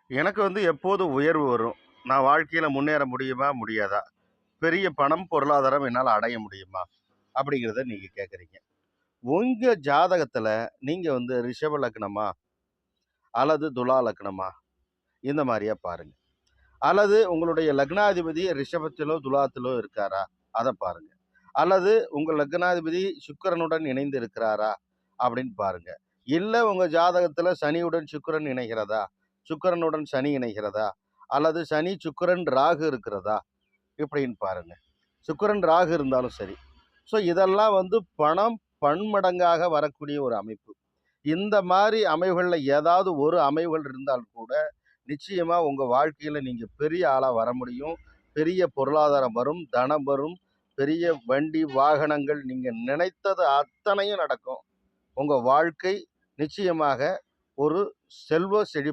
எனக்கு எப்போது உயர்வு வரும்? நான் வாழ்க்கையில முன்னேற முடியுமா? முடியாதா? பெரிய பணம், பொருளாதாரம் என்னால அடைய முடியுமா? அப்படிங்கிறத நீங்க கேட்குறீங்க. உங்க ஜாதகத்துல நீங்க ரிஷப லக்னமா? அல்லது துலா லக்னமா? இந்த மாரியா பாருங்க. அல்லது உங்களுடைய லக்னாதிபதி ரிஷபத்திலோ, துலாத்திலோ இருக்காரா? அத பாருங்க. அல்லது உங்க லக்னாதிபதி சுக்கிரனுடன் இணைந்து இருக்கிறாரா? அப்படின்னு பாருங்க. இல்ல உங்க ஜாதகத்துல சனியுடன் சுக்கிரன் இணைகிறதா? சுக்கிரனுடன் சனி இணைகிறதா? அல்லது சனி, சுக்கிரன், ராகு இருக்கிறதா? இப்படின்னு பாருங்க. சுக்கிரன், ராகு இருந்தாலும் சரி. ஸோ இதெல்லாம் பணம் பன்மடங்காக வரக்கூடிய ஒரு அமைப்பு. இந்த மாரி அமைவுகள்ல ஏதாவது ஒரு அமைவுகள் இருந்தால் கூட, நிச்சயமா உங்க வாழ்க்கையில நீங்க பெரிய ஆளா வர முடியும். பெரிய பொருளாதாரம் வரும், தனம் வரும், பெரிய வண்டி, வாகனங்கள் நீங்க நினைத்தது அத்தனையும் நடக்கும். உங்க வாழ்க்கை நிச்சயமாக ஒரு செல்வ செழிப்பு